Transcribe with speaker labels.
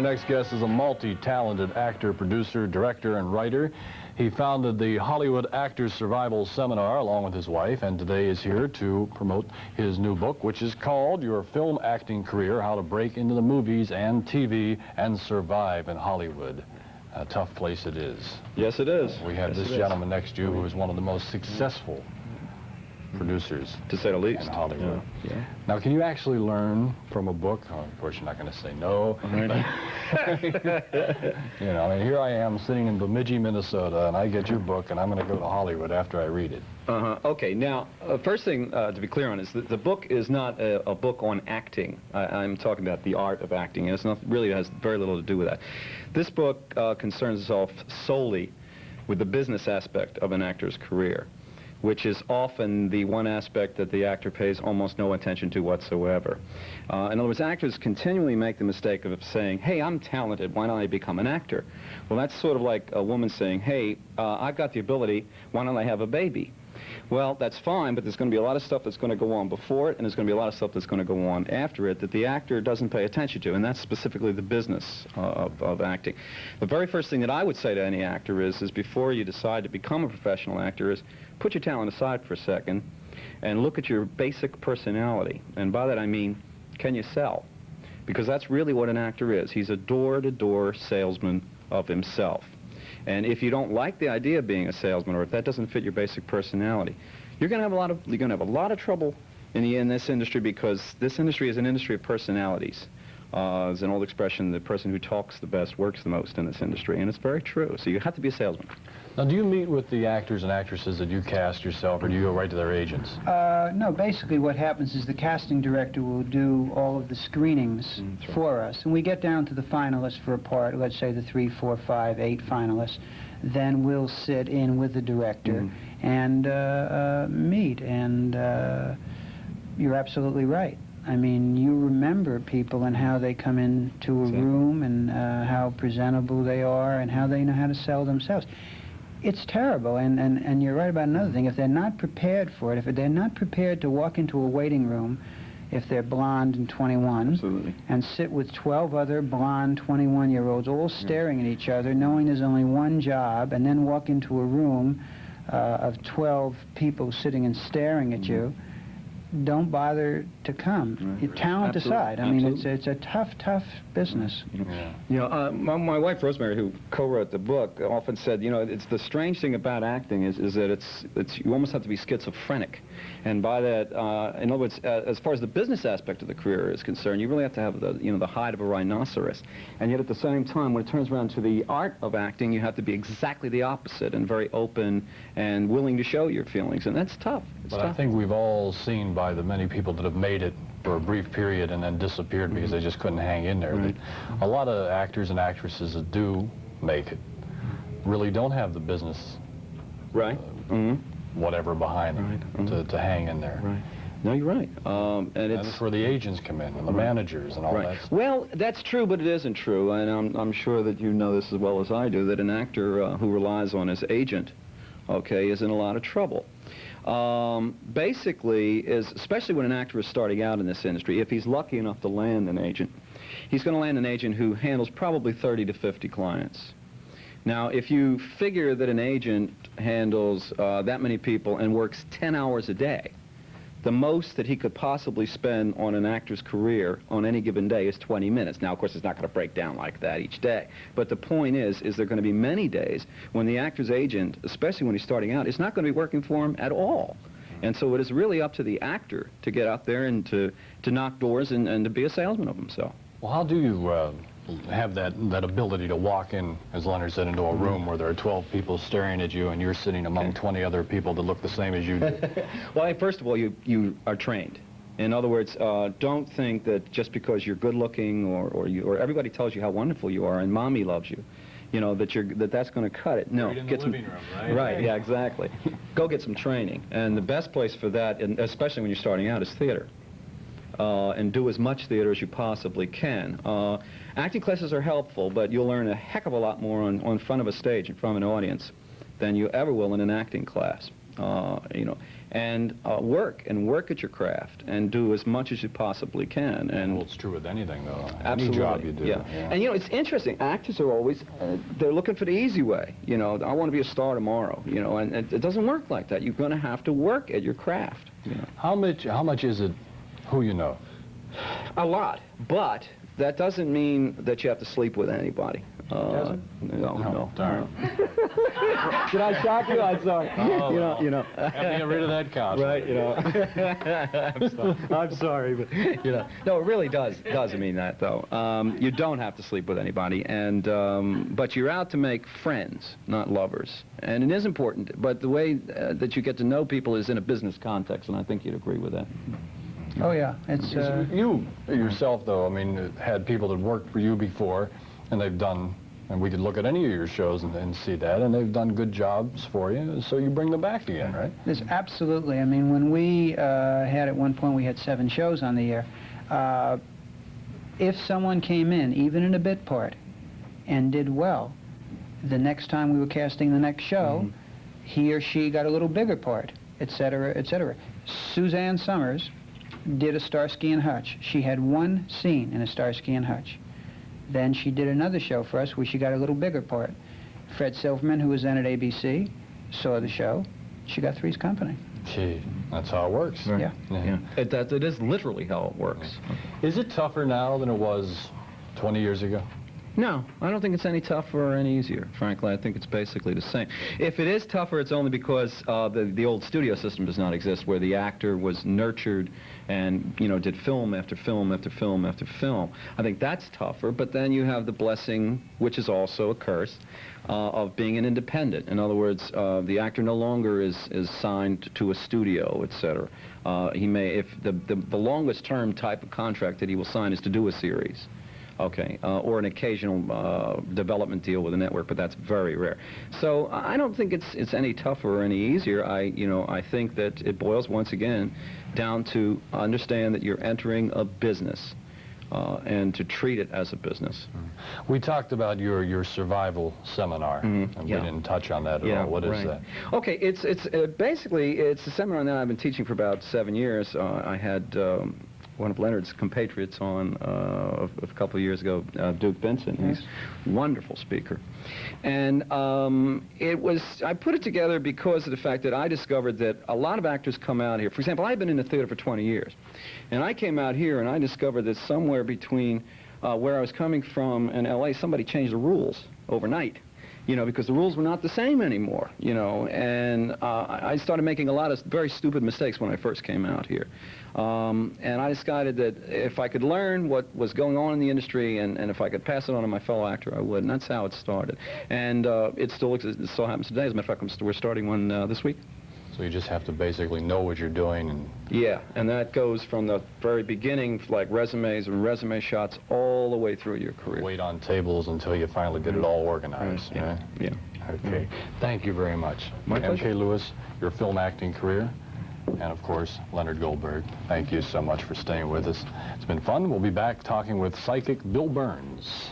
Speaker 1: next guest is a multi-talented actor, producer, director, and writer. He founded the Hollywood Actors Survival Seminar along with his wife, and today is here to promote his new book, which is called Your Film Acting Career, How to Break into the Movies and TV and Survive in Hollywood. A tough place it is.
Speaker 2: Yes, it is.
Speaker 1: We have this gentleman next to you who is one of the most successful producers,
Speaker 2: to say the least,
Speaker 1: in Hollywood.
Speaker 2: Yeah.
Speaker 1: Now, can you actually learn from a book? Oh, of course, you're not going to say no. You know, I mean, here I am sitting in Bemidji, Minnesota, and I get your book, and I'm going to go to Hollywood after I read it.
Speaker 2: Okay, now, first thing to be clear on is that the book is not a book on acting. I'm talking about the art of acting, and it's not, really has very little to do with that. This book concerns itself solely with the business aspect of an actor's career, which is often the one aspect that the actor pays almost no attention to whatsoever. In other words, actors continually make the mistake of saying, hey, I'm talented, why don't I become an actor? Well, that's sort of like a woman saying, hey, I've got the ability, why don't I have a baby? Well, that's fine, but there's going to be a lot of stuff that's going to go on before it, and there's going to be a lot of stuff that's going to go on after it that the actor doesn't pay attention to, and that's specifically the business of acting. The very first thing that I would say to any actor is before you decide to become a professional actor is put your talent aside for a second and look at your basic personality. And by that I mean, can you sell? Because that's really what an actor is. He's a door-to-door salesman of himself. And if you don't like the idea of being a salesman, or if that doesn't fit your basic personality, you're going to have a lot of trouble in this industry, because this industry is an industry of personalities. There's an old expression: the person who talks the best works the most in this industry, and it's very true. So you have to be a salesman.
Speaker 1: Now, do you meet with the actors and actresses that you cast yourself, or do you go right to their agents?
Speaker 3: No, basically what happens is the casting director will do all of the screenings for us, and we get down to the finalists for a part, let's say the 3, 4, 5, 8 finalists. Then we'll sit in with the director and meet, and you're absolutely right. I mean, you remember people and how they come into a room, and how presentable they are, and how they know how to sell themselves. It's terrible, and you're right about another thing. If they're not prepared for it, if they're not prepared to walk into a waiting room, if they're blonde and 21, and sit with 12 other blonde 21-year-olds all staring at each other, knowing there's only one job, and then walk into a room of 12 people sitting and staring at you, don't bother to come. Your talent aside. I mean, it's a tough business.
Speaker 2: You know, my wife Rosemary, who co-wrote the book, often said, you know, it's the strange thing about acting is that it's you almost have to be schizophrenic, and by that, in other words, as far as the business aspect of the career is concerned, you really have to have the hide of a rhinoceros, and yet at the same time, when it turns around to the art of acting, you have to be exactly the opposite and very open and willing to show your feelings, and that's tough. It's tough.
Speaker 1: I think we've all seen by the many people that have made it for a brief period and then disappeared because they just couldn't hang in there. That a lot of actors and actresses that do make it really don't have the business, whatever behind them to hang in there.
Speaker 2: No, you're right. And
Speaker 1: that's where the agents come in, and the managers and all that stuff.
Speaker 2: Well, that's true, but it isn't true, and I'm sure that you know this as well as I do, that an actor who relies on his agent, is in a lot of trouble. Basically, especially when an actor is starting out in this industry, if he's lucky enough to land an agent, he's going to land an agent who handles probably 30 to 50 clients. Now, if you figure that an agent handles that many people and works 10 hours a day, the most that he could possibly spend on an actor's career on any given day is 20 minutes. Now, of course, it's not going to break down like that each day. But the point is there are going to be many days when the actor's agent, especially when he's starting out, is not going to be working for him at all. And so it is really up to the actor to get out there and to knock doors and to be a salesman of himself.
Speaker 1: Well, how do you have that ability to walk in, as Leonard said, into a room where there are 12 people staring at you and you're sitting among 20 other people that look the same as you do?
Speaker 2: Well, first of all, you are trained. In other words, don't think that just because you're good looking or everybody tells you how wonderful you are and mommy loves you, that's going to cut it. No,
Speaker 1: get some living room,
Speaker 2: right, yeah, exactly. Go get some training, and the best place for that, and especially when you're starting out, is theater. And do as much theater as you possibly can. Acting classes are helpful, but you'll learn a heck of a lot more on front of a stage, in front of an audience, than you ever will in an acting class. you know, and work at your craft and do as much as you possibly can. And
Speaker 1: well, it's true with anything, though.
Speaker 2: Absolutely.
Speaker 1: Any job you do.
Speaker 2: Yeah. And you know, it's interesting. Actors are always they're looking for the easy way. You know, I want to be a star tomorrow. You know, and it doesn't work like that. You're going to have to work at your craft. You know.
Speaker 1: How much is it? Who you know?
Speaker 2: A lot, but that doesn't mean that you have to sleep with anybody. No.
Speaker 1: Darn.
Speaker 2: Did I shock you? I'm sorry.
Speaker 1: Oh,
Speaker 2: you know.
Speaker 1: Have to get rid of that costume.
Speaker 2: Right, you know. I'm sorry, but you know. No, it really doesn't mean that though. You don't have to sleep with anybody, and but you're out to make friends, not lovers. And it is important, but the way that you get to know people is in a business context, and I think you'd agree with that.
Speaker 3: Oh yeah, it's
Speaker 1: You yourself, though, I mean, had people that worked for you before, and they've done, and we could look at any of your shows and see that, and they've done good jobs for you, so you bring them back again, right?
Speaker 3: There's absolutely. I mean, when we had at one point, we had 7 shows on the air. If someone came in, even in a bit part, and did well, the next time we were casting the next show, he or she got a little bigger part, etc., etc. Suzanne Summers did a Starsky and Hutch. She had 1 scene in a Starsky and Hutch. Then she did another show for us where she got a little bigger part. Fred Silverman, who was then at ABC, saw the show. She got Three's Company.
Speaker 1: Gee, that's how it works.
Speaker 3: Right.
Speaker 2: Yeah. It is literally how it works.
Speaker 1: Is it tougher now than it was 20 years ago?
Speaker 2: No, I don't think it's any tougher or any easier. Frankly, I think it's basically the same. If it is tougher, it's only because the old studio system does not exist, where the actor was nurtured and, you know, did film after film after film after film. I think that's tougher, but then you have the blessing, which is also a curse, of being an independent. In other words, the actor no longer is signed to a studio, etc. He may, if the longest term type of contract that he will sign is to do a series. Okay, or an occasional development deal with a network, but that's very rare. So I don't think it's any tougher or any easier. I think that it boils once again down to understand that you're entering a business and to treat it as a business.
Speaker 1: We talked about your survival seminar, and we didn't touch on that at all. What is that?
Speaker 2: Okay, it's basically it's a seminar that I've been teaching for about 7 years. I had one of Leonard's compatriots on a couple of years ago, Duke Benson. He's a wonderful speaker. And I put it together because of the fact that I discovered that a lot of actors come out here. For example, I've been in the theater for 20 years. And I came out here and I discovered that somewhere between where I was coming from and LA, somebody changed the rules overnight. You know, because the rules were not the same anymore, you know, and I started making a lot of very stupid mistakes when I first came out here. And I decided that if I could learn what was going on in the industry and if I could pass it on to my fellow actor, I would, and that's how it started. And it still happens today. As a matter of fact, we're starting one this week.
Speaker 1: So you just have to basically know what you're doing. And
Speaker 2: yeah, and that goes from the very beginning, like resumes and resume shots, all the way through your career.
Speaker 1: Wait on tables until you finally get it all organized.
Speaker 2: Yeah.
Speaker 1: Okay. Thank you very much.
Speaker 2: My pleasure.
Speaker 1: M.K. Lewis, your film acting career, and of course, Leonard Goldberg. Thank you so much for staying with us. It's been fun. We'll be back talking with psychic Bill Burns.